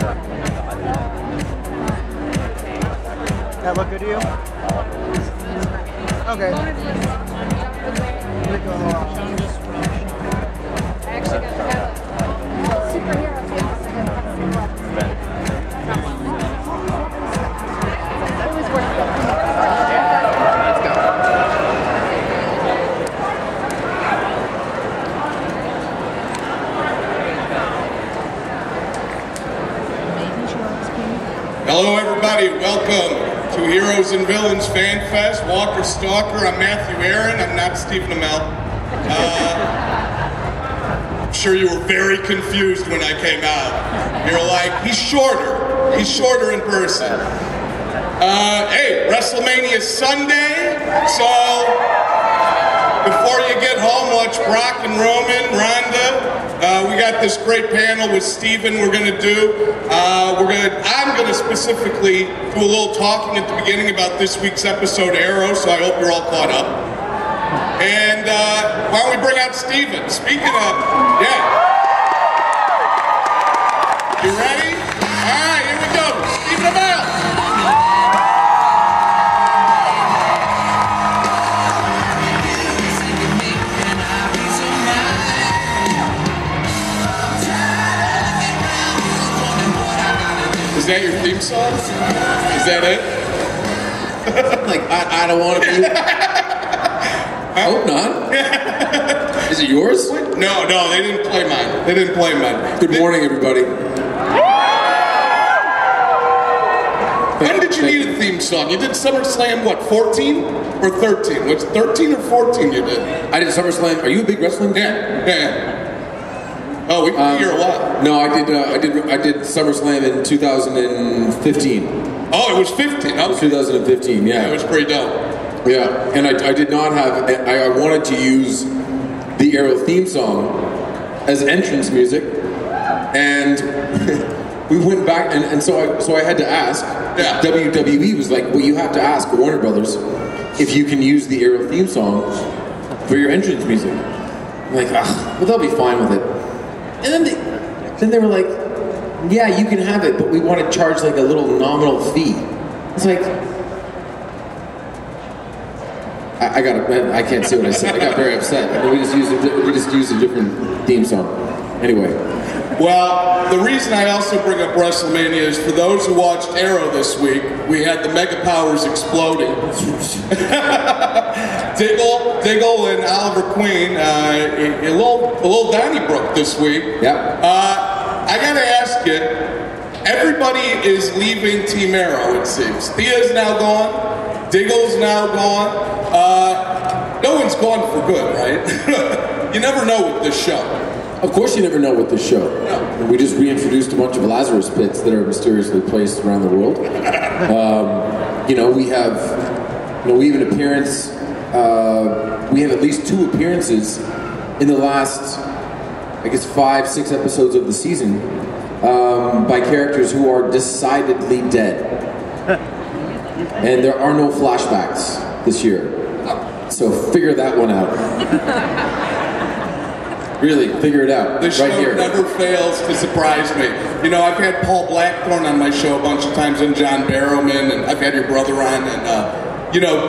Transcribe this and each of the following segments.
That look good to you? Okay. I actually got to have a superhero face. It was worth it. Let's go. Hello everybody, welcome to Heroes and Villains Fan Fest, Walker Stalker. I'm Matthew Aaron, I'm not Stephen Amell. I'm sure you were very confused when I came out. You're like, he's shorter in person. Hey, WrestleMania is Sunday, so before you get home, watch Brock and Roman, Ronda. We got this great panel with Steven we're gonna do. I'm gonna specifically do a little talking at the beginning about this week's episode Arrow, so I hope you're all caught up. And why don't we bring out Steven? Speaking of, yeah. You ready? All right, here we go. Stephen Amell. Is that your theme song? Is that it? Like, I don't want to be... I hope not. Is it yours? No, they didn't play mine. Good morning, everybody. When did you need a theme song? You did SummerSlam, what, 14 or 13? What's 13 or 14 you did? I did SummerSlam. Are you a big wrestling fan? Yeah. Oh, we can hear a lot. No, I did SummerSlam in 2015. Oh, it was 15. Okay. 2015, yeah. It was pretty dope. Yeah, and I did not have... I wanted to use the Arrow theme song as entrance music, and we went back, and so I had to ask. Yeah. WWE was like, well, you have to ask Warner Brothers if you can use the Arrow theme song for your entrance music. I'm like, well, they'll be fine with it. And then they were like, yeah, you can have it, but we want to charge like a little nominal fee. It's like, I can't say what I said. I got very upset. And we just used a different theme song. Anyway. Well, the reason I also bring up WrestleMania is for those who watched Arrow this week, we had the Mega Powers exploding. Diggle and Oliver Queen, a little Donnybrook this week. Yep. I gotta ask you, everybody is leaving Team Arrow, it seems. Thea's now gone, Diggle's now gone. No one's gone for good, right? You never know with this show. Of course you never know with this show. No. We just reintroduced a bunch of Lazarus pits that are mysteriously placed around the world. We have an appearance, we have at least 2 appearances in the last, I guess, 5-6 episodes of the season by characters who are decidedly dead. And there are no flashbacks this year. So figure that one out. Really, figure it out. This right show here. never fails to surprise me. You know, I've had Paul Blackthorne on my show a bunch of times, and John Barrowman, and I've had your brother on, and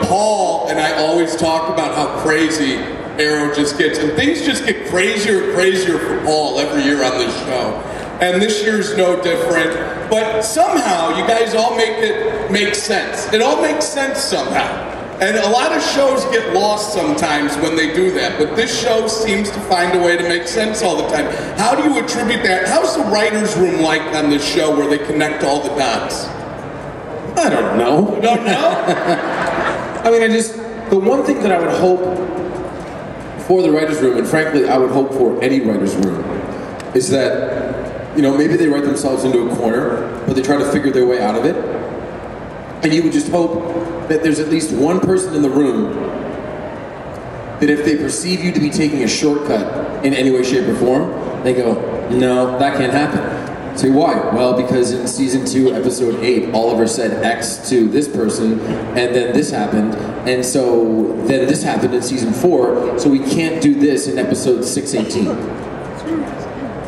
Paul and I always talk about how crazy Arrow just gets, and things just get crazier and crazier for Paul every year on this show. And this year's no different, but somehow you guys all make it make sense. It all makes sense somehow. And a lot of shows get lost sometimes when they do that, but this show seems to find a way to make sense all the time. How do you attribute that? How's the writer's room like on this show where they connect all the dots? I don't know. You don't know? I mean, the one thing that I would hope for the writer's room, and frankly, I would hope for any writer's room, is that, maybe they write themselves into a corner, but they try to figure their way out of it. And you would just hope that there's at least one person in the room that if they perceive you to be taking a shortcut in any way, shape, or form, they go, no, that can't happen. Say, why? Well, because in season 2, episode 8, Oliver said X to this person, and then this happened, and so then this happened in season 4, so we can't do this in episode 618.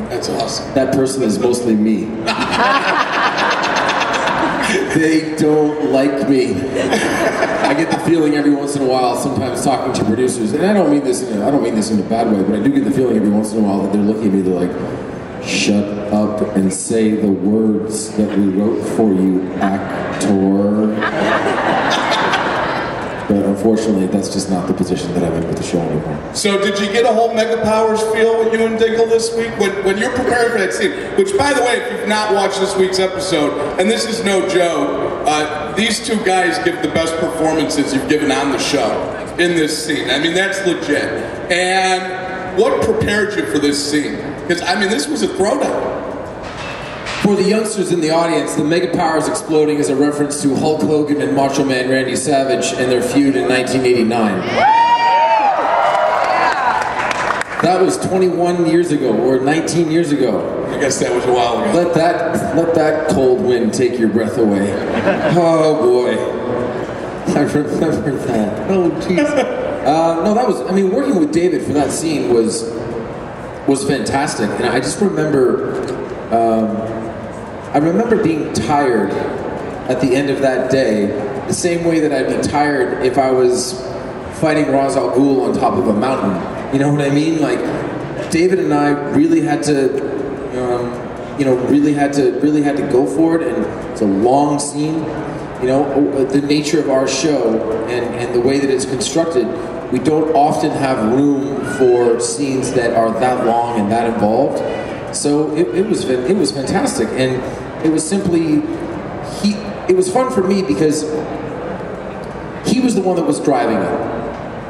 That's awesome. That person is mostly me. They don't like me. I get the feeling every once in a while, sometimes talking to producers, and I don't mean this in a bad way, but I do get the feeling every once in a while that they're looking at me, they're like, shut up and say the words that we wrote for you, actor. But unfortunately, that's just not the position that I'm in with the show anymore. So did you get a whole Mega Powers feel with you and Diggle this week? When you're preparing for that scene, which by the way, if you've not watched this week's episode, and this is no joke, these two guys give the best performances you've given on the show in this scene. I mean, that's legit. And what prepared you for this scene? Because, I mean, this was a throwdown. For the youngsters in the audience, the Mega Powers exploding is a reference to Hulk Hogan and Macho Man Randy Savage and their feud in 1989. That was 21 years ago, or 19 years ago. I guess that was a while ago. Let that cold wind take your breath away. Oh boy. I remember that. Oh jeez. No, that was, I mean, working with David for that scene was fantastic. And I just remember, I remember being tired at the end of that day, the same way that I'd be tired if I was fighting Ra's al Ghul on top of a mountain. You know what I mean? Like, David and I really had to, really had to go for it, and it's a long scene. You know, the nature of our show and the way that it's constructed, we don't often have room for scenes that are that long and that involved. So it was fantastic, and it was simply it was fun for me because he was the one that was driving it,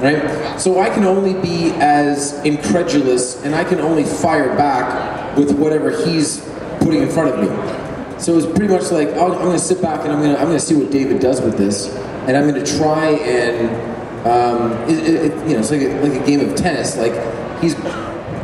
right? So I can only be as incredulous, and I can only fire back with whatever he's putting in front of me. So it was pretty much like, I'm going to sit back and I'm going to see what David does with this, and I'm going to try and it's like a game of tennis. Like, he's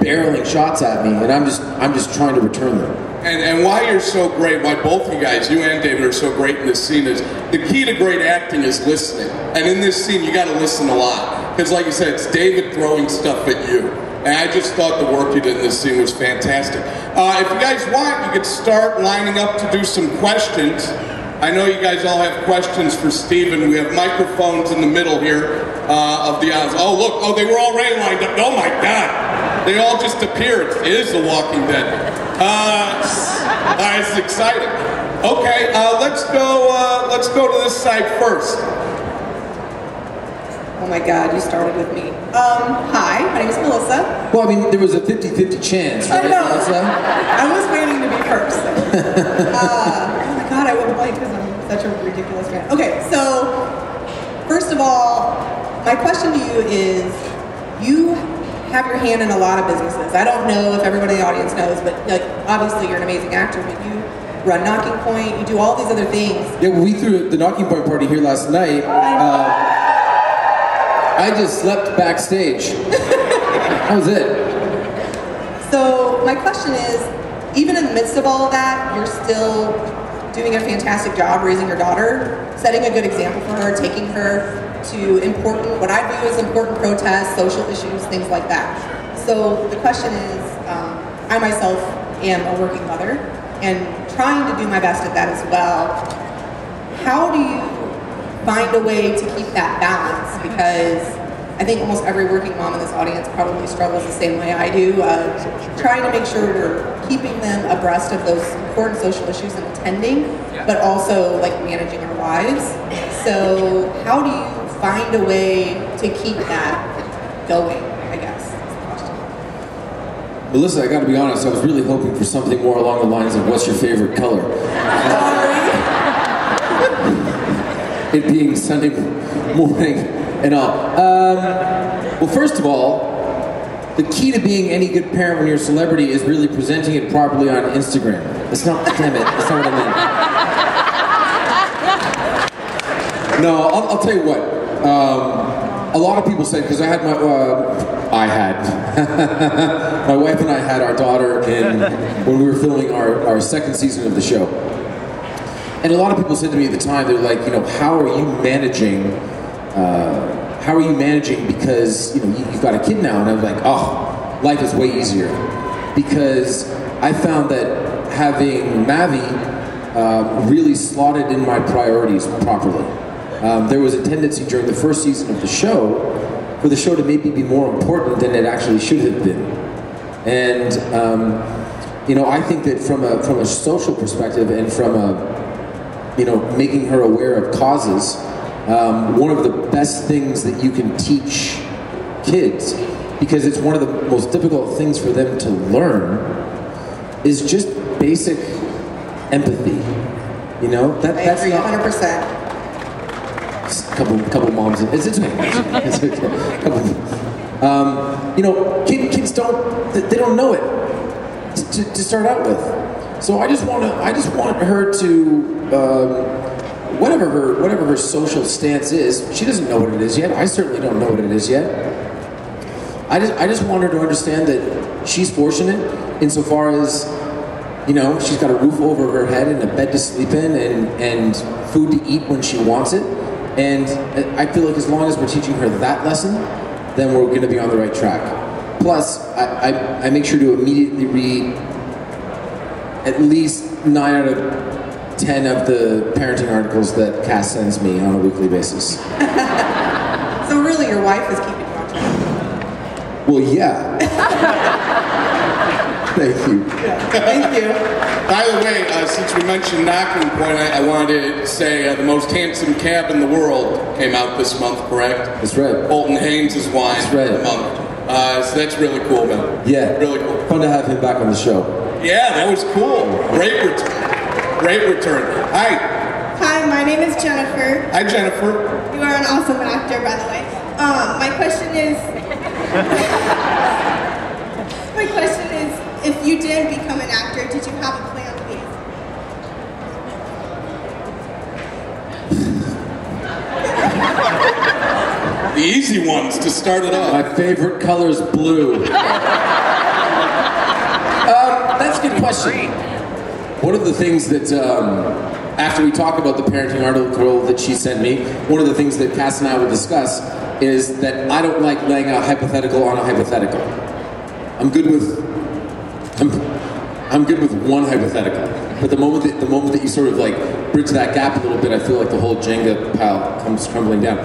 barreling shots at me, and I'm just trying to return them. And why you're so great, why both you guys, you and David, are so great in this scene is the key to great acting is listening. And in this scene, you got to listen a lot, because like you said, it's David throwing stuff at you. And I just thought the work you did in this scene was fantastic. If you guys want, you could start lining up to do some questions. I know you guys all have questions for Steven. We have microphones in the middle here of the aisles. Oh, look. Oh, they were already lined up. Oh, my God. They all just appeared. It is The Walking Dead. It's exciting. Okay, let's go to this side first. Oh my God, you started with me. Hi, my name is Melissa. Well, I mean, there was a 50-50 chance, right, I know. Melissa? I was waiting to be first. So. Oh my God, I wouldn't like because I'm such a ridiculous fan. Okay, so first of all, my question to you is, you have your hand in a lot of businesses. I don't know if everybody in the audience knows, but like, obviously you're an amazing actor, but you run Knocking Point, you do all these other things. Yeah, well, we threw the Knocking Point party here last night. I just slept backstage. That was it. So my question is, even in the midst of all of that, you're still doing a fantastic job raising your daughter, setting a good example for her, taking her to what I view as important protests, social issues, things like that. So the question is, I myself am a working mother and trying to do my best at that as well. How do you find a way to keep that balance? Because I think almost every working mom in this audience probably struggles the same way I do, trying to make sure we're keeping them abreast of those important social issues and attending, but also like managing our lives. So how do you find a way to keep that going, I guess, is the question. Melissa, I gotta be honest, I was really hoping for something more along the lines of, what's your favorite color? Sorry. It being Sunday morning and all. Well, first of all, the key to being any good parent when you're a celebrity is really presenting it properly on Instagram. That's not, damn it, that's not what I meant. No, I'll tell you what. A lot of people said, because I had my my wife and I had our daughter when we were filming our second season of the show. And a lot of people said to me at the time, they're like, how are you managing because, you've got a kid now? And I was like, oh, life is way easier. Because I found that having Mavi really slotted in my priorities properly. There was a tendency during the first season of the show for the show to maybe be more important than it actually should have been. And you know, I think that from a social perspective and from a, you know, making her aware of causes, one of the best things that you can teach kids, because it's one of the most difficult things for them to learn, is just basic empathy. You know, that's agree, not 100%. Couple moms. It's okay. It's okay. You know, kids they don't know it to start out with. So I just want her to whatever her social stance is. She doesn't know what it is yet. I certainly don't know what it is yet. I just want her to understand that she's fortunate insofar as, you know, she's got a roof over her head and a bed to sleep in and food to eat when she wants it. And I feel like as long as we're teaching her that lesson, then we're going to be on the right track. Plus, I make sure to immediately read at least 9 out of 10 of the parenting articles that Cass sends me on a weekly basis. So really, your wife is keeping you on track. Well, yeah. Thank you. Thank you. By the way, since we mentioned Knocking Point, I wanted to say the most handsome cab in the world came out this month, correct? That's right. Bolton Haynes' wine. That's right. Of the month. So that's really cool, man. Yeah. Really cool. Fun to have him back on the show. Yeah, that was cool. Great return. Great return. Hi. Hi, my name is Jennifer. Hi, Jennifer. You are an awesome actor, by the way. My question is, if you did become an actor, did you have a plan B? The easy ones to start it off. My favorite color is blue. That's a good question. One of the things that, after we talk about the parenting article that she sent me, one of the things that Cass and I will discuss is that I don't like laying a hypothetical on a hypothetical. I'm good with one hypothetical, but the moment that you sort of like bridge that gap a little bit, I feel like the whole Jenga pile comes crumbling down.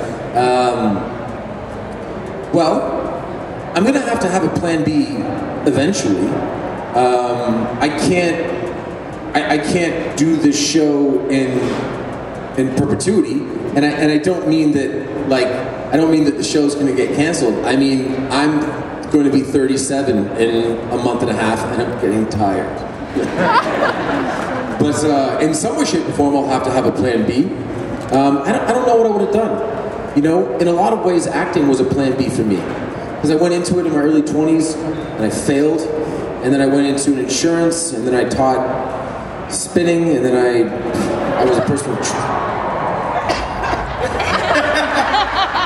Well, I'm gonna have to have a plan B eventually. I can't do this show in perpetuity, and I don't mean that the show's gonna get canceled. I mean, I'm going to be 37 in a month and a half, and I'm getting tired. But in some way, shape, or form, I'll have to have a plan B. I don't know what I would have done. You know, in a lot of ways, acting was a plan B for me. Because I went into it in my early 20s, and I failed. And then I went into insurance, and then I taught spinning, and then I was a personal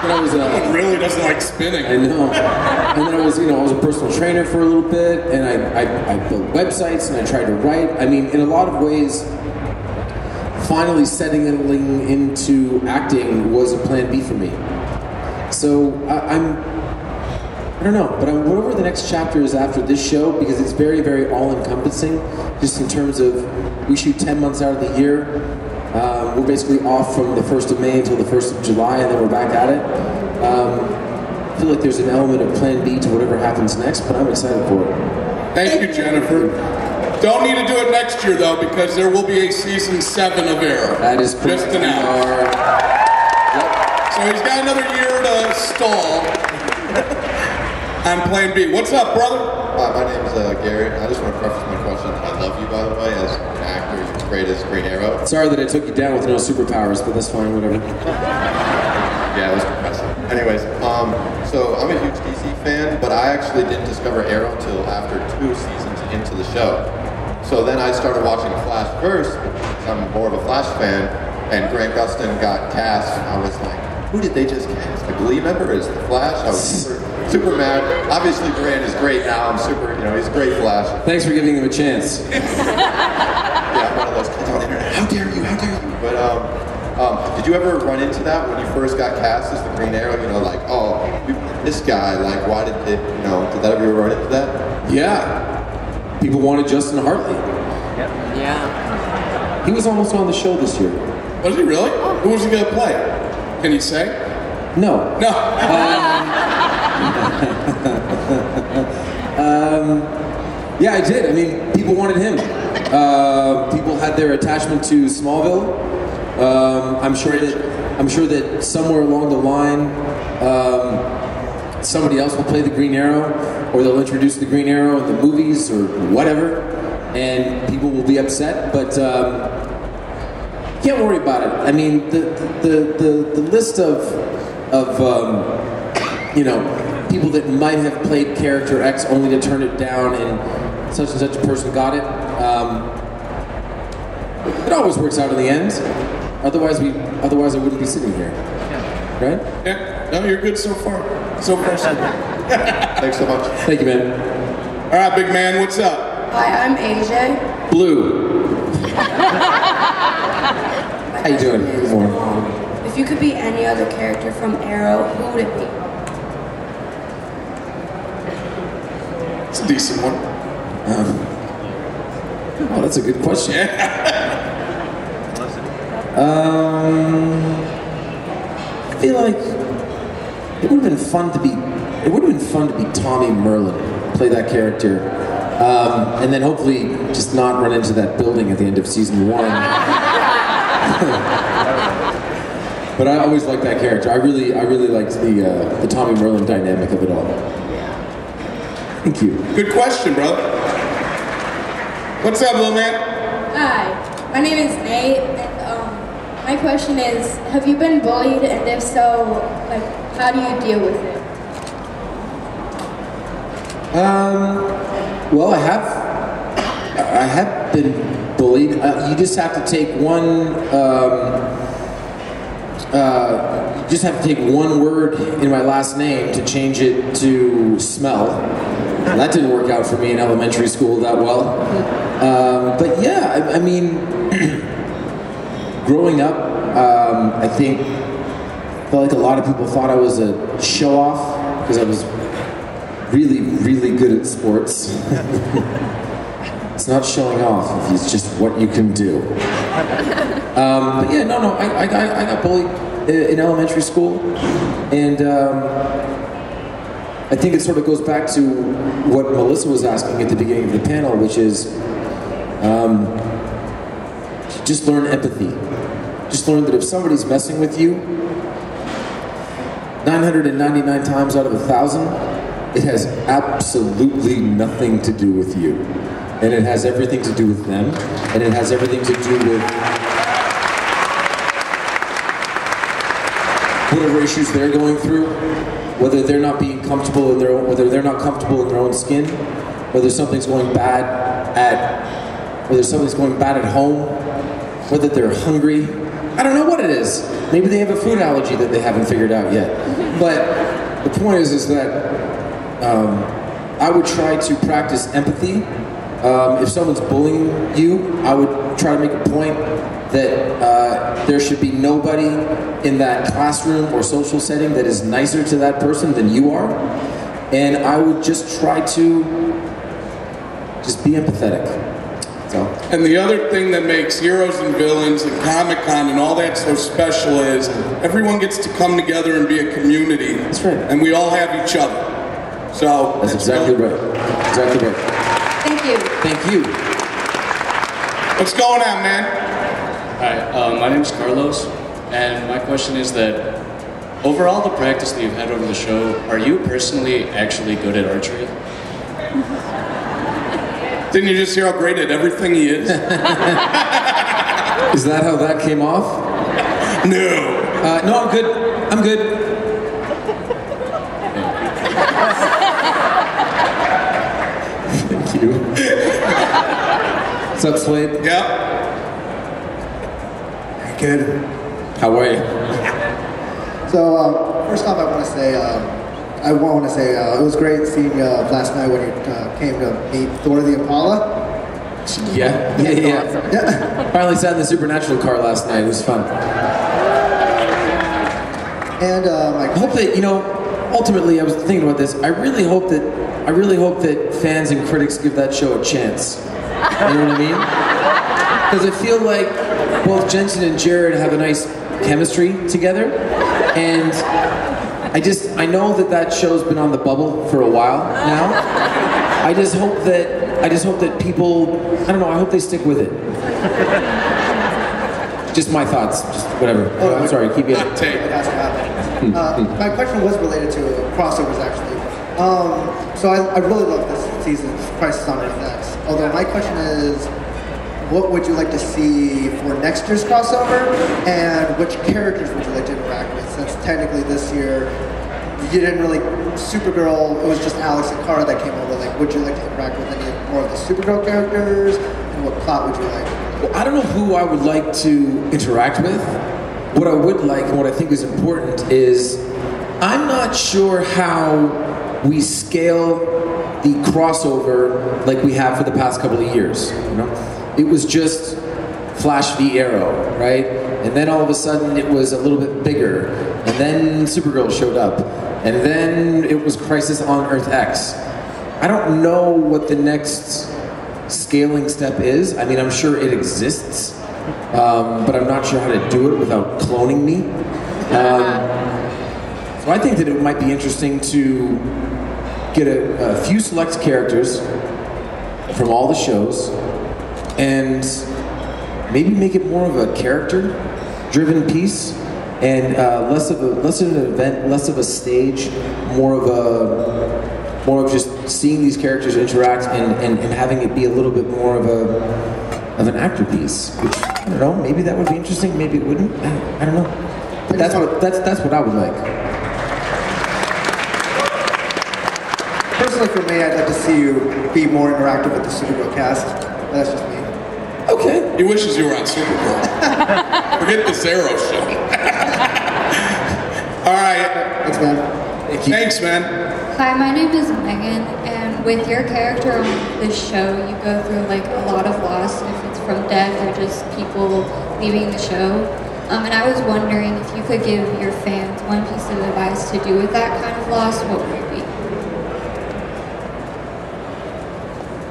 He really doesn't like spinning. I know. And then I was a personal trainer for a little bit, and I built websites, and I tried to write. I mean, in a lot of ways, finally settling into acting was a plan B for me. So I don't know, but whatever the next chapter is after this show, because it's very, very all-encompassing, just in terms of, we shoot 10 months out of the year. We're basically off from the 1st of May until the 1st of July, and then we're back at it. I feel like there's an element of plan B to whatever happens next, but I'm excited for it. Thank you, Jennifer. Don't need to do it next year, though, because there will be a season 7 of Arrow. That is correct. Just announced. Yep. So he's got another year to stall on plan B. What's up, brother? My name's Gary. I just want to preface my question. I love you, by the way, as an actor. You're great as Green Arrow. Sorry that I took you down with no superpowers, but that's fine, whatever. Yeah, it was impressive. Anyways, so I'm a huge DC fan, but I actually didn't discover Arrow until after 2 seasons into the show. So then I started watching Flash first, because I'm more of a Flash fan, and Grant Gustin got cast. I was like, who did they just cast? A Glee member is the Flash? I was super mad. Obviously Grant is great now. I'm super, he's a great Flash. Thanks for giving him a chance. Yeah, I'm one of those kids on the internet. How dare you? How dare you? But did you ever run into that when you first got cast as the Green Arrow? Like, oh, this guy, like, why did it, did that ever run into that? Yeah. People wanted Justin Hartley. Yep. He was almost on the show this year. Was he really? Who was he going to play? Can you say? No. No. Yeah, I did. I mean, people wanted him. People had their attachment to Smallville. I'm sure that somewhere along the line, somebody else will play the Green Arrow, or they'll introduce the Green Arrow in the movies or whatever, and people will be upset. But can't worry about it. I mean, the list of you know, people that might have played character X only to turn it down and such a person got it. It always works out in the end. Otherwise I wouldn't be sitting here, right? Yeah. No, you're good so far. So far, so good. Thanks so much. Thank you, man. All right, big man, what's up? Hi, I'm AJ. Blue. How you doing? Good morning. If you could be any other character from Arrow, who would it be? It's a decent one. Oh, that's a good question. I feel like it would have been fun to be. It would have been fun to be Tommy Merlin, play that character, and then hopefully just not run into that building at the end of season 1. But I always liked that character. I really liked the Tommy Merlin dynamic of it all. Thank you. Good question, brother. What's up, little man? Hi, my name is Nate, and my question is, have you been bullied, and if so, like, how do you deal with it? Well, I have been bullied. You just have to take one. You just have to take one word in my last name to change it to smell. And that didn't work out for me in elementary school that well. But yeah, I mean, growing up, I felt like a lot of people thought I was a show-off because I was really, really good at sports. It's not showing off, it's just what you can do. But yeah, no, I got bullied in elementary school, and I think it sort of goes back to what Melissa was asking at the beginning of the panel, which is just learn empathy. Just learn that if somebody's messing with you 999 times out of 1,000, it has absolutely nothing to do with you. And it has everything to do with them, and it has everything to do with whatever issues they're going through, whether they're not being comfortable in their own, whether they're not comfortable in their own skin, whether something's going bad at home, whether they're hungry. I don't know what it is. Maybe they have a food allergy that they haven't figured out yet. But the point is that I would try to practice empathy. If someone's bullying you, I would try to make a point that there should be nobody in that classroom or social setting that is nicer to that person than you are. And I would just try to just be empathetic. So. And the other thing that makes Heroes and Villains and Comic-Con and all that so special is everyone gets to come together and be a community. That's right. And we all have each other. So that's exactly right. Exactly right. Thank you. Thank you. What's going on, man? Hi, my name is Carlos, and my question is that over all the practice that you've had over the show, are you personally actually good at archery? Didn't you just hear how great at everything he is? Is that how that came off? No. No, I'm good. I'm good. Thank you. What's up, Slade? Yeah. Good. How are you? So, first off, I want to say it was great seeing you last night when you came to meet Thor the Impala. Yeah. Finally sat in the Supernatural car last night. It was fun. And I hope that, ultimately, I was thinking about this. I really hope that fans and critics give that show a chance. You know what I mean? because I feel like both Jensen and Jared have a nice chemistry together, and I know that show's been on the bubble for a while now. I just hope that people, I don't know, I hope they stick with it. Just my thoughts, just whatever. Oh, I'm sorry, keep going. My question was related to crossovers, actually. So I really love this season's Crisis on Earth X. Although my question is, what would you like to see for next year's crossover, and which characters would you like to interact with? Since technically this year, you didn't really, Supergirl, it was just Alex and Kara that came over. Like, would you like to interact with any more of the Supergirl characters, and what plot would you like? Well, I don't know who I would like to interact with. What I would like, and what I think is important, is I'm not sure how we scale the crossover like we have for the past couple of years. You know, it was just Flash v Arrow, right? And then all of a sudden it was a little bit bigger, and then Supergirl showed up, and then it was Crisis on Earth X. I don't know what the next scaling step is. I mean, I'm sure it exists, but I'm not sure how to do it without cloning me. So I think that it might be interesting to get a few select characters from all the shows and maybe make it more of a character-driven piece and less of an event, less of a stage, more of just seeing these characters interact and having it be a little bit more of an actor piece. Which, I don't know, maybe that would be interesting, maybe it wouldn't. I don't know. But that's what I would like. Personally, for me, I'd like to see you be more interactive with the Supergirl cast. That's just me. Okay. He wishes you were on Supergirl. Forget this Arrow show. All right. Thanks, man. Thanks, man. Hi, my name is Megan, and with your character on this show, you go through like a lot of loss, if it's from death or just people leaving the show. And I was wondering if you could give your fans one piece of advice to do with that kind of loss, what would it be?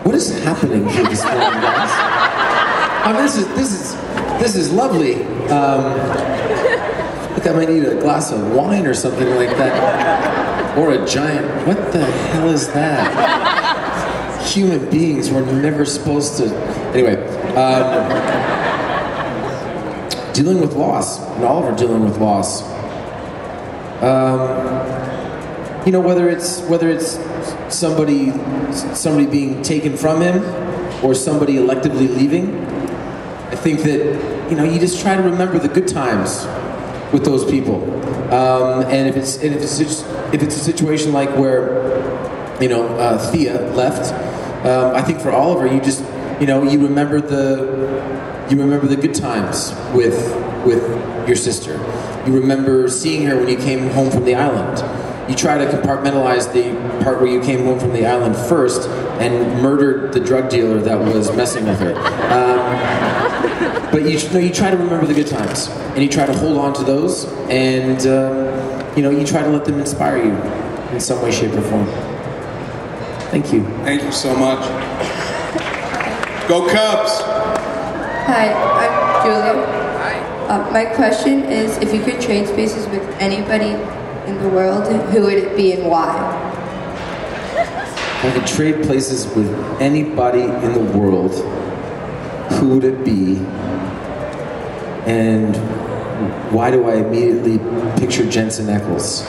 What is happening here this morning, guys? This is lovely. I think I might need a glass of wine or something like that, or a giant. What the hell is that? Human beings were never supposed to. Anyway, dealing with loss, and all of are dealing with loss. You know, whether it's somebody being taken from him or somebody electively leaving, I think that, you know, you just try to remember the good times with those people. And if it's a situation like where, you know, Thea left, I think for Oliver, you just, you know, you remember the good times with your sister. You remember seeing her when you came home from the island. You try to compartmentalize the part where you came home from the island first and murdered the drug dealer that was messing with her. But you try to remember the good times, and you try to hold on to those, and you know, you try to let them inspire you in some way, shape, or form. Thank you. Thank you so much. Go Cubs! Hi, I'm Julia. Hi. My question is, if you could trade spaces with anybody in the world, who would it be and why? If I could trade places with anybody in the world, who would it be? And why do I immediately picture Jensen Ackles?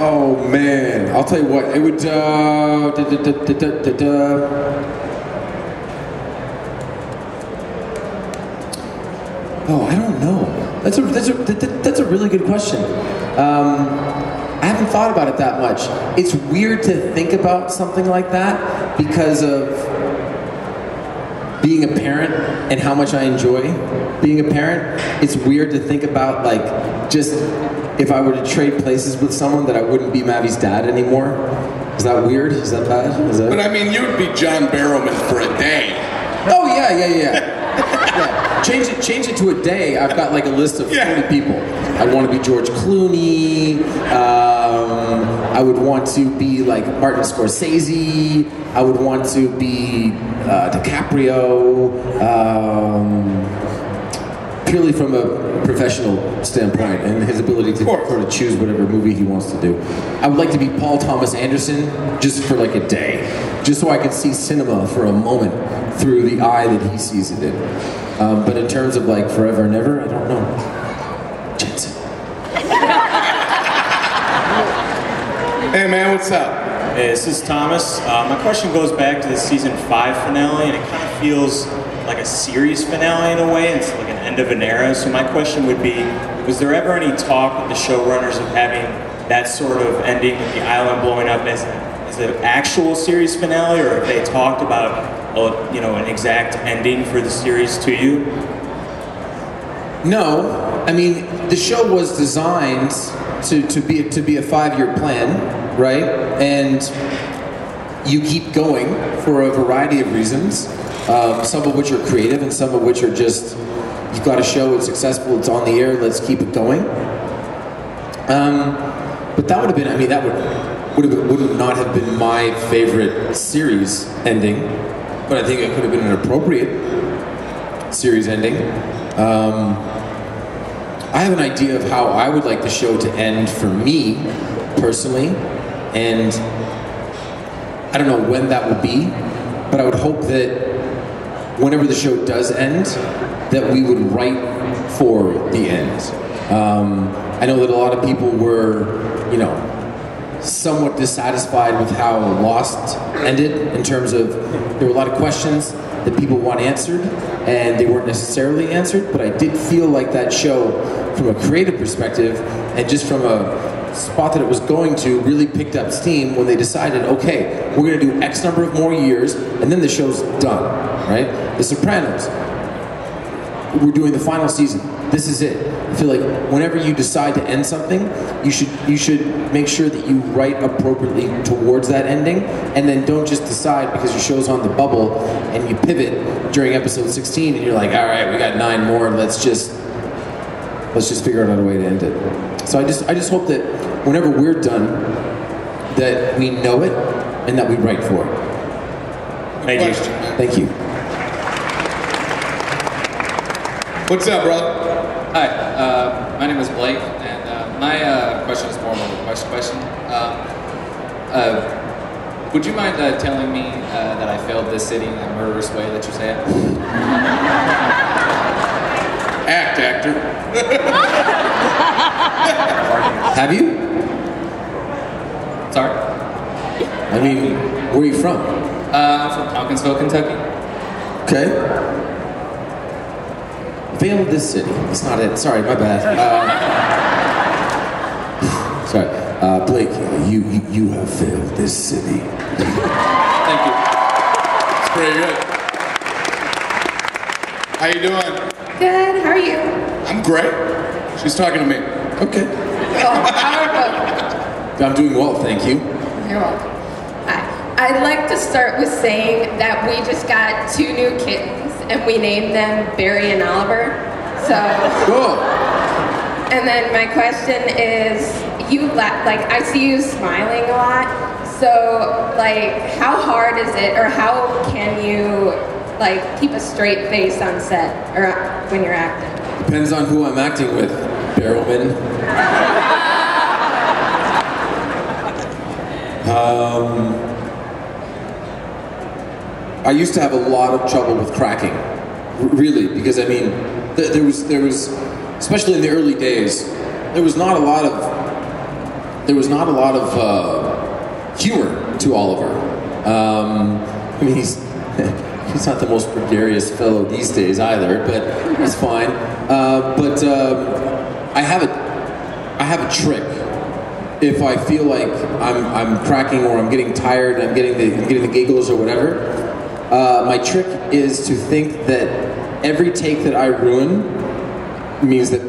Oh man, I'll tell you what, it would, oh, I don't know. That's a really good question. I haven't thought about it that much. It's weird to think about something like that because of being a parent and how much I enjoy being a parent. It's weird to think about, like, just if I were to trade places with someone that I wouldn't be Mavi's dad anymore. Is that weird? Is that bad? But I mean, you would be John Barrowman for a day. Oh yeah. Yeah. Change it to a day. I've got like a list of 40 people. I want to be George Clooney. I I would want to be like Martin Scorsese. I would want to be DiCaprio. Purely from a professional standpoint and his ability to sort of choose whatever movie he wants to do. I would like to be Paul Thomas Anderson just for like a day, just so I could see cinema for a moment through the eye that he sees it in. But in terms of like forever and ever, I don't know. Jensen. Hey man, what's up? Hey, this is Thomas. My question goes back to the season 5 finale, and it kind of feels like a series finale in a way. It's like an end of an era. So my question would be, was there ever any talk with the showrunners of having that sort of ending with the island blowing up as an actual series finale, or have they talked about an exact ending for the series to you? No, I mean the show was designed to be a 5-year plan, right? And you keep going for a variety of reasons. Some of which are creative and some of which are just, you've got a show, it's successful, it's on the air, let's keep it going. But that would have been, I mean, that would not have been my favorite series ending, but I think it could have been an appropriate series ending. I have an idea of how I would like the show to end for me, personally, and I don't know when that will be, but I would hope that whenever the show does end, that we would write for the end. I know that a lot of people were, somewhat dissatisfied with how Lost ended in terms of there were a lot of questions that people want answered and they weren't necessarily answered, but I did feel like that show from a creative perspective and just from a spot that it was going to really picked up steam when they decided, okay, we're going to do X number of more years and then the show's done, right? The Sopranos, we're doing the final season. This is it. I feel like whenever you decide to end something, you should make sure that you write appropriately towards that ending, and then don't just decide because your show's on the bubble and you pivot during episode 16 and you're like, all right, we got 9 more, let's just figure out a way to end it. So I just hope that whenever we're done, that we know it and that we write for it. Thank you. Thank you. What's up, brother? Hi, my name is Blake, and my question is more of a request question. Would you mind telling me that I failed this city in that murderous way that you say it? Actor. Have you? Sorry? I mean, where are you from? I'm from Tompkinsville, Kentucky. Okay. Failed this city. That's not it. Sorry, my bad. Sorry. Blake, you have failed this city. Thank you. It's pretty good. How you doing? Good, how are you? I'm great. She's talking to me. Okay. Oh, I'm doing well, thank you. you're welcome. Hi. I'd like to start with saying that we just got 2 new kittens and we named them Barry and Oliver. So. Cool. And then my question is, I see you smiling a lot. So, how hard is it, or how can you, keep a straight face on set, or when you're acting? Depends on who I'm acting with, Barrelman. I used to have a lot of trouble with cracking, really, because I mean, there was, especially in the early days, there was not a lot of humor to Oliver. I mean, he's not the most gregarious fellow these days either, but it's fine. I have a trick. If I feel like I'm cracking or I'm getting tired and I'm getting the giggles or whatever, my trick is to think that every take that I ruin means that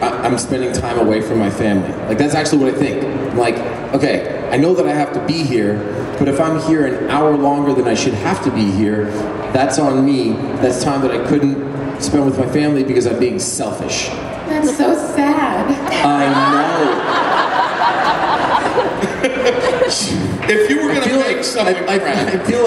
I'm spending time away from my family. That's actually what I think. I'm like, okay, I know that I have to be here, but if I'm here an hour longer than I should have to be here, that's on me. That's time that I couldn't spend with my family because I'm being selfish. That's so sad. I know. If you were going to make someone crack. I feel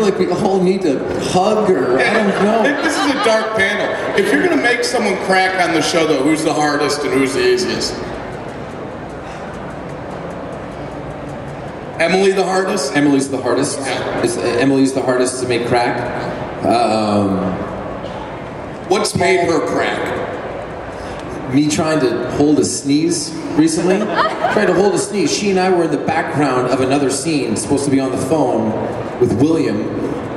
like we all need to hug or I don't know. This is a dark panel. If you're going to make someone crack on the show, though, who's the hardest and who's the easiest? Emily the hardest? Emily's the hardest. Yeah. Emily's the hardest to make crack. What's made her crack? Me trying to hold a sneeze recently. Trying to hold a sneeze. She and I were in the background of another scene, supposed to be on the phone with William,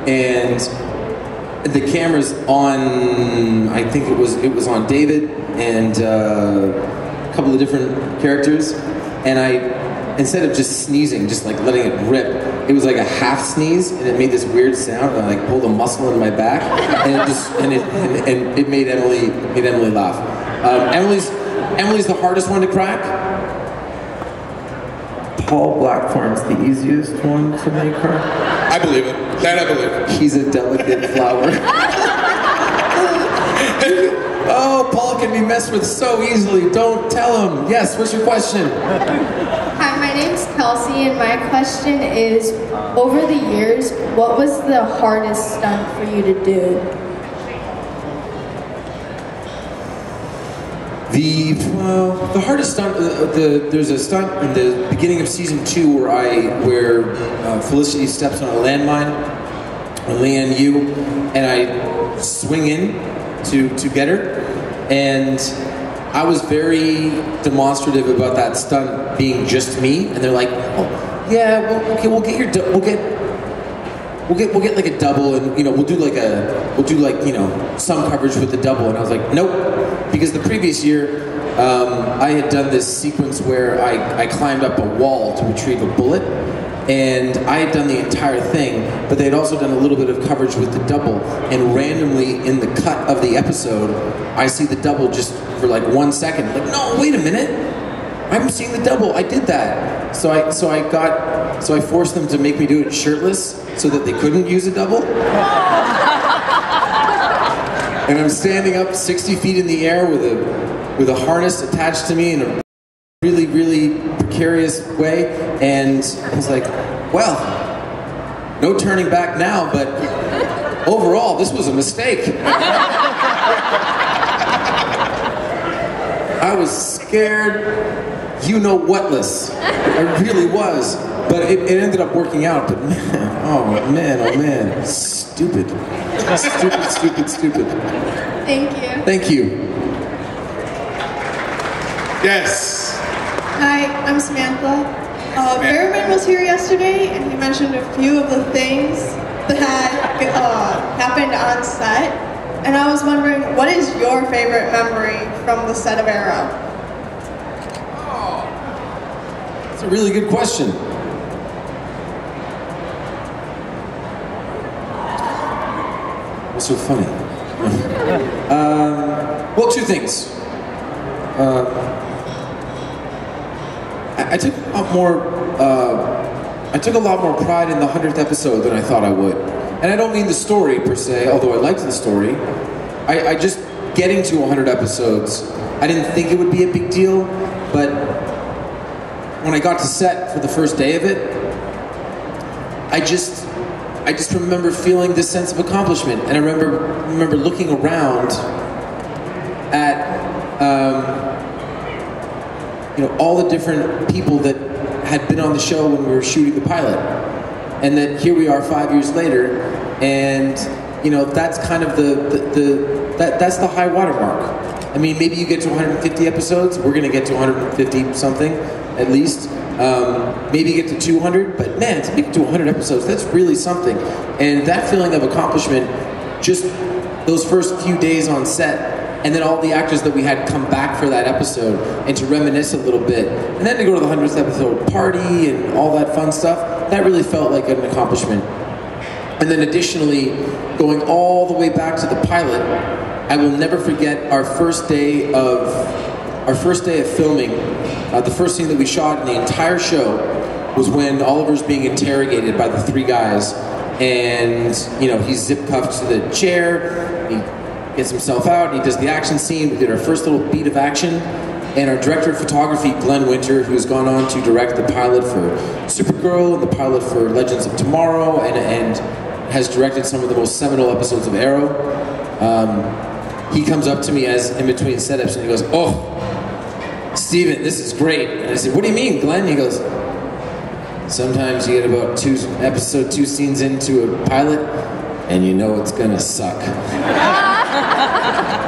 and the camera's on. I think it was on David and a couple of different characters, and instead of just sneezing, just like letting it rip, it was like a half sneeze, and it made this weird sound, and I like pulled a muscle in my back, and it made Emily laugh. Emily's the hardest one to crack. Paul Blackthorn's the easiest one to make crack. I believe it. That I believe. He's a delicate flower. Oh, Paul can be messed with so easily. Don't tell him. Yes, what's your question? Hi, my name's Kelsey, and my question is, over the years, what was the hardest stunt for you to do? The hardest stunt, there's a stunt in the beginning of season 2 where Felicity steps on a landmine, on Leanne Yu, and I swing in to get her, and I was very demonstrative about that stunt being just me, and they're like, oh, yeah, well, okay, we'll get like a double, and we'll do like some coverage with the double, and I was like, nope, because the previous year I had done this sequence where I climbed up a wall to retrieve a bullet, and I had done the entire thing, but they had also done a little bit of coverage with the double, and randomly in the cut of the episode, I see the double just for like 1 second, like, no, wait a minute, I'm seeing the double, I did that. So I forced them to make me do it shirtless so that they couldn't use a double. And I'm standing up 60 feet in the air with a harness attached to me in a really, really precarious way, and I was like, well, no turning back now, but overall, this was a mistake. I was scared, you-know-whatless. I really was, but it ended up working out, but man, oh man, stupid. Stupid. Thank you. Thank you. Yes. Hi, I'm Samantha. Merriman was here yesterday, and he mentioned a few of the things that happened on set. And I was wondering, what is your favorite memory from the set of Arrow? That's a really good question. What's so funny? Well, two things. I took a lot more pride in the 100th episode than I thought I would. And I don't mean the story per se, although I liked the story. I just, getting to 100 episodes, I didn't think it would be a big deal, but when I got to set for the first day of it, I just remember feeling this sense of accomplishment. And I remember looking around at all the different people that had been on the show when we were shooting the pilot, and that here we are 5 years later, and that's kind of that's the high water mark. I mean, maybe you get to 150 episodes. We're gonna get to 150 something at least. Maybe get to 200, but man, to make it to 100 episodes, that's really something. And that feeling of accomplishment, just those first few days on set, and then all the actors that we had come back for that episode, and to reminisce a little bit, and then to go to the 100th episode party and all that fun stuff, that really felt like an accomplishment. And then additionally, going all the way back to the pilot, I will never forget our first day of filming. The first scene that we shot in the entire show was when Oliver's being interrogated by the three guys, and he's zip cuffed to the chair. He gets himself out, and he does the action scene. We did our first little beat of action, and our director of photography, Glenn Winter, who's gone on to direct the pilot for Supergirl and the pilot for Legends of Tomorrow, and has directed some of the most seminal episodes of Arrow. He comes up to me as in between setups and he goes, "Oh, Steven, this is great." And I said, "What do you mean, Glenn?" He goes, "Sometimes you get about 2 scenes into a pilot and you know it's gonna suck." He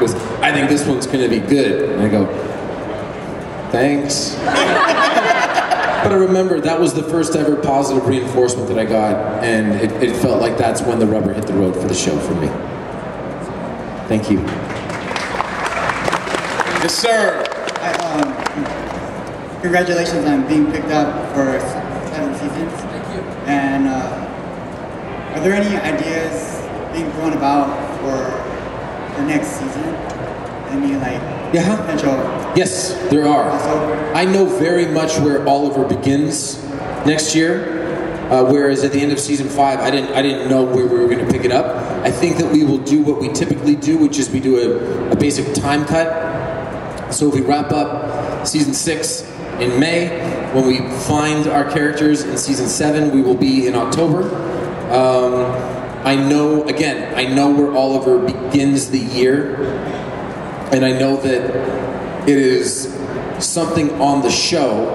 goes, "I think this one's gonna be good." And I go, "Thanks." But I remember that was the first ever positive reinforcement that I got, and it felt like that's when the rubber hit the road for the show for me. Thank you. Yes, sir. Congratulations on being picked up for 7 seasons. Thank you. And are there any ideas being thrown about for next season? Any potential? Yes, there are. I know very much where Oliver begins next year. Whereas at the end of season 5, I didn't know where we were going to pick it up. I think that we will do what we typically do, which is we do a basic time cut. So if we wrap up season 6 in May, when we find our characters in season 7, we will be in October. I know where Oliver begins the year, and I know that it is something on the show,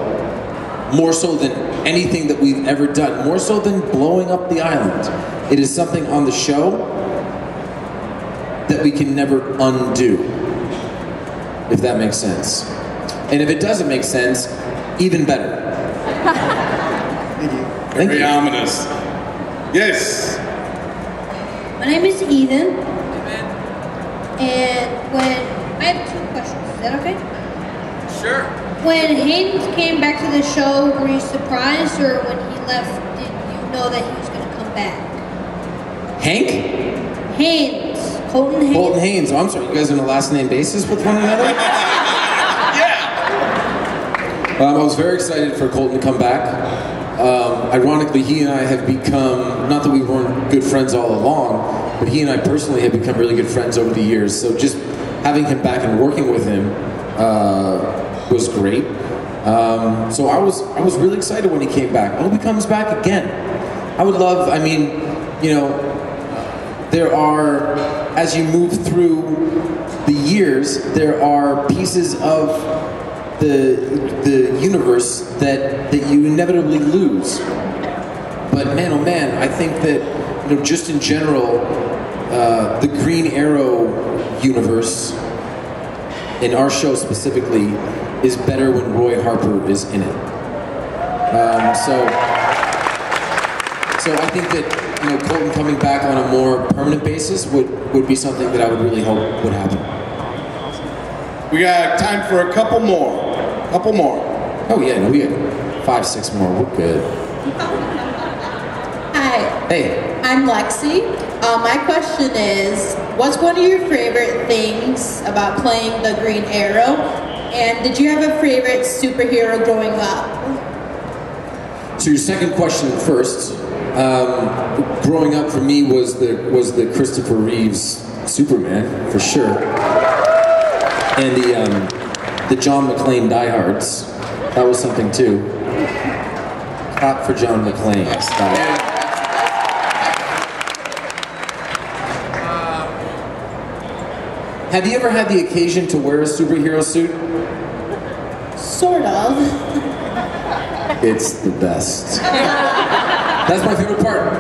more so than anything that we've ever done, more so than blowing up the island. It is something on the show that we can never undo, if that makes sense. And if it doesn't make sense, even better. Thank you. Very ominous. Yes. My name is Ethan. And I have 2 questions. Is that okay? Sure. When Haynes came back to the show, were you surprised, or when he left, did you know that he was going to come back? Hank? Haynes. Colton Haynes. Colton Haynes. Oh, I'm sorry. You guys are on a last name basis with one another? I was very excited for Colton to come back. Ironically, he and I have become, not that we weren't good friends all along, but he and I personally have become really good friends over the years. So just having him back and working with him was great. So I was really excited when he came back. I hope he comes back again. I would love, there are, as you move through the years, there are pieces of the universe that you inevitably lose. But man, oh man, I think that just in general, the Green Arrow universe, in our show specifically, is better when Roy Harper is in it. So I think that Colton coming back on a more permanent basis would be something that I would really hope would happen. We got time for a couple more. Oh yeah, no, we got 5, 6 more. We're good. Hi. Hey. I'm Lexi. My question is, what's one of your favorite things about playing the Green Arrow? And did you have a favorite superhero growing up? So your second question first. Growing up for me was the Christopher Reeves Superman, for sure. And the John McClane diehards. That was something too. Clap for John McClane. Have you ever had the occasion to wear a superhero suit? Sort of. It's the best. That's my favorite part.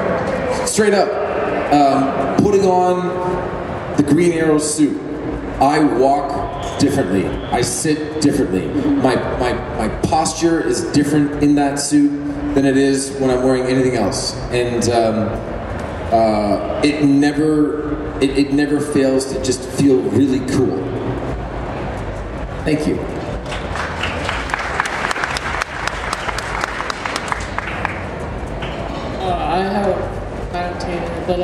Straight up. Putting on the Green Arrow suit. I walk differently. I sit differently. My posture is different in that suit than it is when I'm wearing anything else. And it never fails to just feel really cool. Thank you. I have a but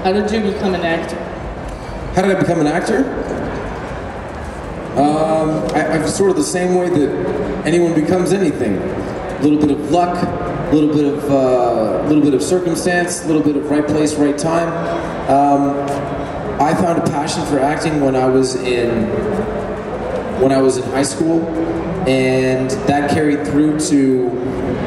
how did you become an actor? How did I become an actor? I'm sort of the same way that anyone becomes anything. A little bit of luck, a little bit of circumstance, a little bit of right place, right time. I found a passion for acting when I was in when I was in high school, and that carried through to,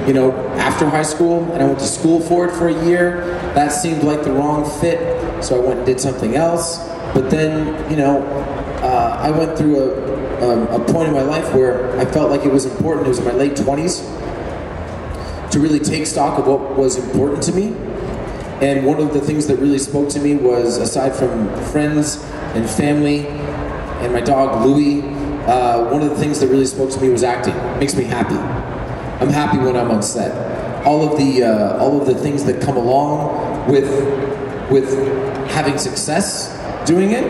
you know, after high school, and I went to school for it for a year. That seemed like the wrong fit, so I went and did something else. But then, you know, I went through a point in my life where I felt like it was important. It was in my late 20s to really take stock of what was important to me. And one of the things that really spoke to me was, aside from friends and family and my dog Louie, one of the things that really spoke to me was acting. It makes me happy. I'm happy when I'm on set. All of the things that come along with having success doing it,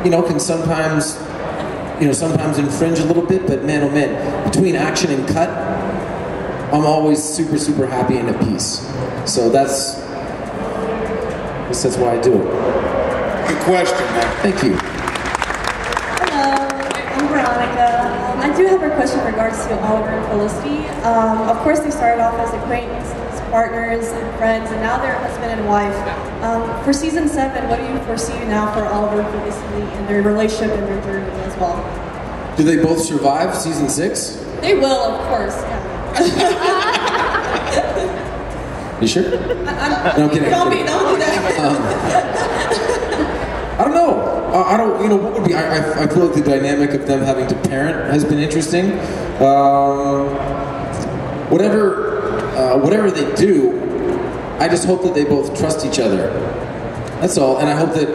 you know, can sometimes infringe a little bit. But man, oh man, between action and cut, I'm always super, super happy and at peace. So that's why I do it. Good question, man. Thank you. Hello, I'm Veronica. I do have a question in regards to Oliver and Felicity. Of course, they started off as acquaintances, partners, and friends, and now they're husband and wife. For season 7, what do you foresee now for Oliver and Felicity in their relationship and their journey as well? Do they both survive season 6? They will, of course. Yeah. You sure? No, I'm kidding. Don't do that. I don't know. I don't. You know, what would be? I feel like the dynamic of them having to parent has been interesting. Whatever they do, I just hope that they both trust each other. That's all. And I hope that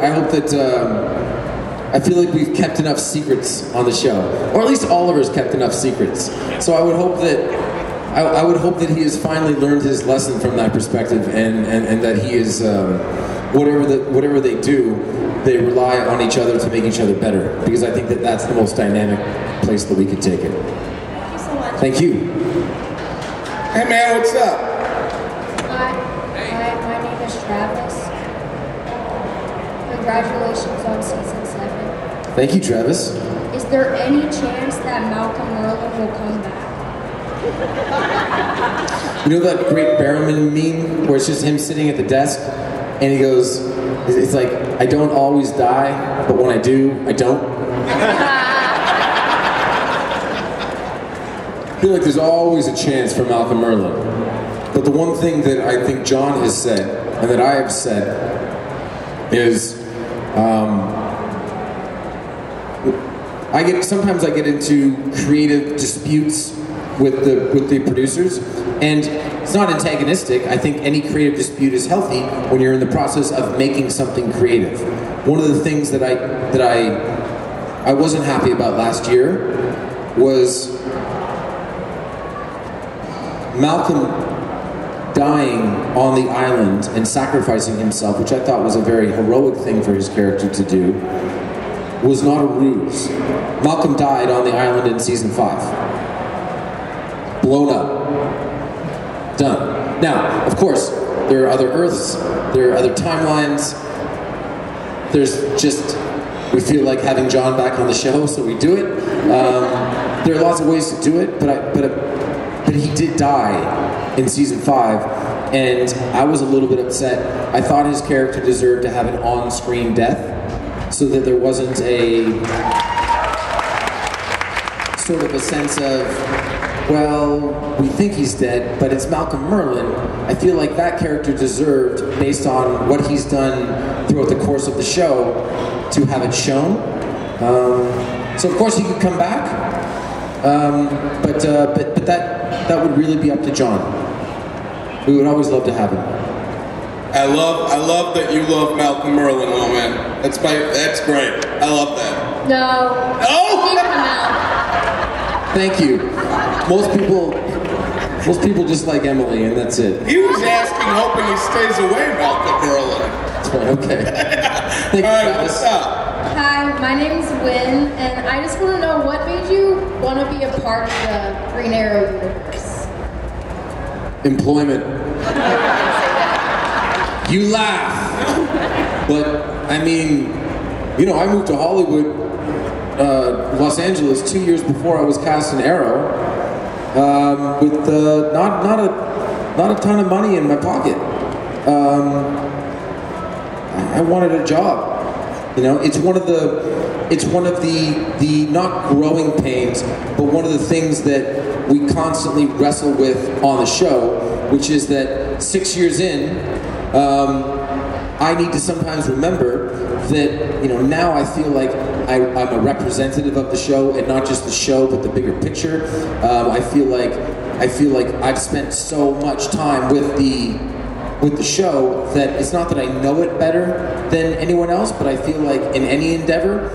I feel like we've kept enough secrets on the show, or at least Oliver's kept enough secrets. So I would hope that. I would hope that he has finally learned his lesson from that perspective, and that he is, whatever they do, they rely on each other to make each other better, because I think that that's the most dynamic place that we could take it. Thank you so much. Thank you. Hey man, what's up? Hi, my name is Travis. Congratulations on season 7. Thank you, Travis. Is there any chance that Malcolm Merlin will come back? You know that great Barrowman meme where it's just him sitting at the desk and he goes, it's like, I don't always die, but when I do, I don't. I feel like there's always a chance for Malcolm Merlin. But the one thing that I think John has said, and that I have said, is, sometimes I get into creative disputes with the producers, and it's not antagonistic. I think any creative dispute is healthy when you're in the process of making something creative. One of the things that I wasn't happy about last year was Malcolm dying on the island and sacrificing himself, which I thought was a very heroic thing for his character to do, was not a ruse. Malcolm died on the island in season 5. Blown up. Done. Now, of course, there are other Earths, there are other timelines. There's just, we feel like having John back on the show, so we do it. There are lots of ways to do it, but he did die in season 5, and I was a little bit upset. I thought his character deserved to have an on-screen death, so that there wasn't a sort of a sense of, well, we think he's dead, but it's Malcolm Merlin. I feel like that character deserved, based on what he's done throughout the course of the show, to have it shown. So of course he could come back, but that would really be up to John. We would always love to have him. I love that you love Malcolm Merlin, oh man. That's great. I love that. No. Oh! Keep him out. Thank you. Most people just like Emily, and that's it. He was asking, hoping he stays away, Malcolm Merlin. That's right, okay. Thank you, Alright, what's up? Hi, my name's Wynn, and I just want to know what made you want to be a part of the Green Arrow universe? Employment. You laugh. But, I mean, you know, I moved to Hollywood, Los Angeles 2 years before I was cast in Arrow, with not a ton of money in my pocket. I wanted a job. You know, it's one of the it's one of the not growing pains, but one of the things that we constantly wrestle with on the show, which is that 6 years in, I need to sometimes remember that, now I feel like I'm a representative of the show, and not just the show, but the bigger picture. I feel like I've spent so much time with the show that it's not that I know it better than anyone else, but I feel like in any endeavor,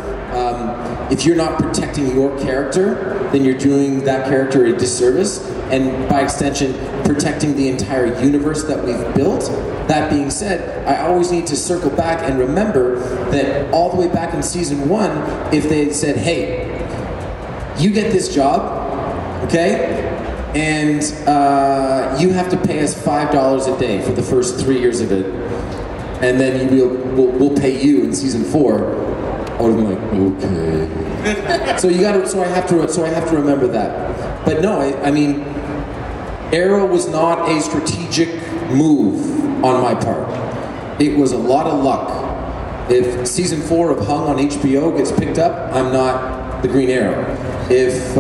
if you're not protecting your character, then you're doing that character a disservice, and by extension, protecting the entire universe that we've built. That being said, I always need to circle back and remember that all the way back in season 1, if they had said, hey, you get this job, okay? And you have to pay us $5 a day for the first 3 years of it, and then we'll pay you in season 4. I would have been like, okay. So I have to remember that. But no, I mean, Arrow was not a strategic move on my part. It was a lot of luck. If season 4 of Hung on HBO gets picked up, I'm not the Green Arrow. If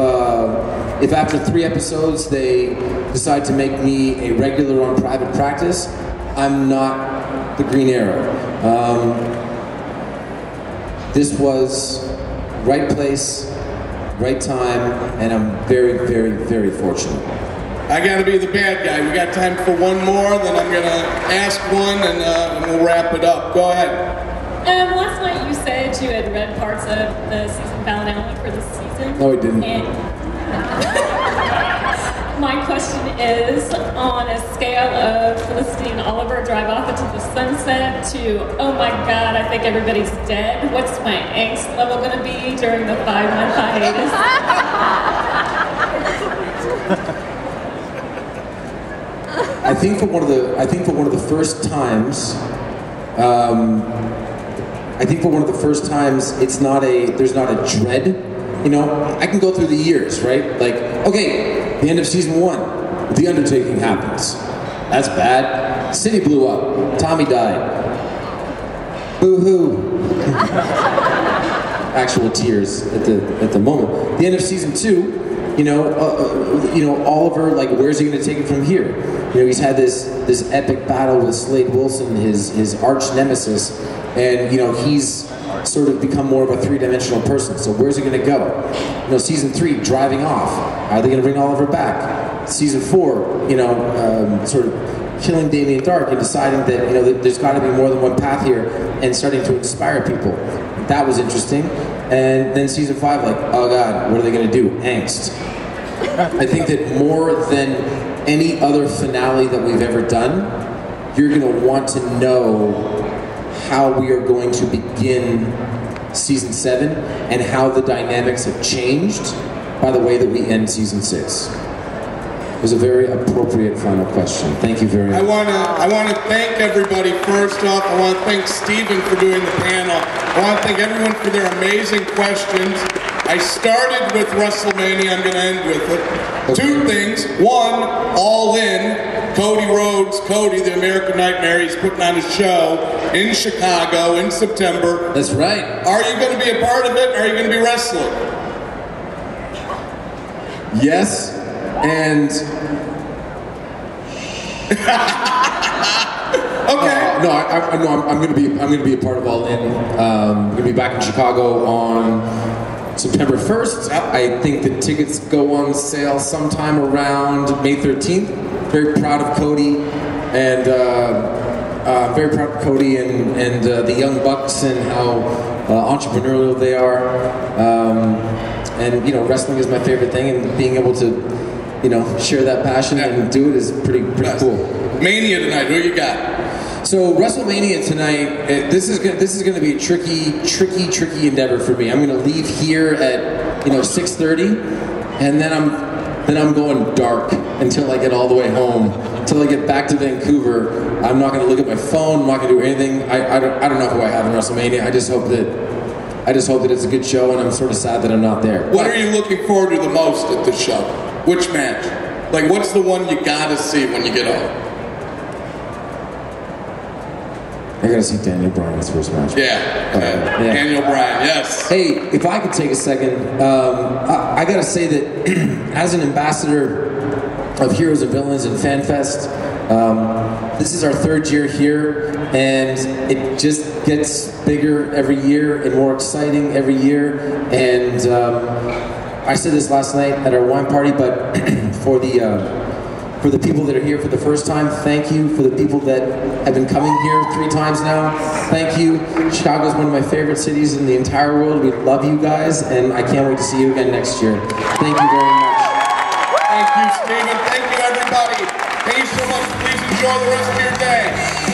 after 3 episodes they decide to make me a regular on Private Practice, I'm not the Green Arrow. This was right place, right time, and I'm very, very, very fortunate. I gotta be the bad guy. We got time for one more, then I'm gonna ask one and we'll wrap it up. Go ahead. Last night you said you had read parts of the season finale for this season. No, I didn't. My question is, on a scale of Felicity and Oliver drive off into the sunset to, oh my god, I think everybody's dead, what's my angst level going to be during the 5-month hiatus? I think for one of the first times, there's not a dread. I can go through the years, right? Like, okay, the end of season 1, the undertaking happens. That's bad. City blew up. Tommy died. Boo-hoo. Actual tears at the moment. The end of season 2, Oliver, like, where's he going to take it from here? He's had this epic battle with Slade Wilson, his arch nemesis, and he's sort of become more of a 3-dimensional person. So where's he going to go? Season 3, driving off. Are they going to bring Oliver back? Season 4, sort of killing Damien Dark and deciding that there's got to be more than one path here, and starting to inspire people. That was interesting. And then season 5, like, oh god, what are they going to do? Angst. I think that more than any other finale that we've ever done, you're going to want to know how we are going to begin season 7 and how the dynamics have changed by the way that we end season 6. It was a very appropriate final question. Thank you very much. I want to thank everybody first off. I want to thank Stephen for doing the panel. I want to thank everyone for their amazing questions. I started with WrestleMania, I'm going to end with it. 2 things. 1, All In. Cody Rhodes, Cody, the American Nightmare, he's putting on a show in Chicago in September. That's right. Are you going to be a part of it, or are you going to be wrestling? Yes, and... Okay. I'm going to be a part of All In. I'm going to be back in Chicago on September 1st. I think the tickets go on sale sometime around May 13th. Very proud of Cody, and the Young Bucks and how entrepreneurial they are. And wrestling is my favorite thing, and being able to share that passion and do it is pretty cool. Mania tonight. Who you got? So WrestleMania tonight. This is going to be a tricky endeavor for me. I'm going to leave here at 6:30, and then I'm going dark until I get all the way home. Until I get back to Vancouver, I'm not going to look at my phone. I'm not going to do anything. I don't know who I have in WrestleMania. I just hope that it's a good show, and I'm sort of sad that I'm not there. What are you looking forward to the most at the show? Which match? Like, what's the one you got to see when you get home? I gotta see Daniel Bryan's first match. Yeah. Daniel Bryan, yes. Hey, if I could take a second, I gotta say that as an ambassador of Heroes and Villains and FanFest, this is our 3rd year here, and it just gets bigger every year and more exciting every year. And I said this last night at our wine party, but for the people that are here for the first time, thank you. For the people that have been coming here 3 times now, thank you. Chicago is one of my favorite cities in the entire world. We love you guys, and I can't wait to see you again next year. Thank you very much. Thank you, Stephen. Thank you, everybody. Thank you so much. Please enjoy the rest of your day.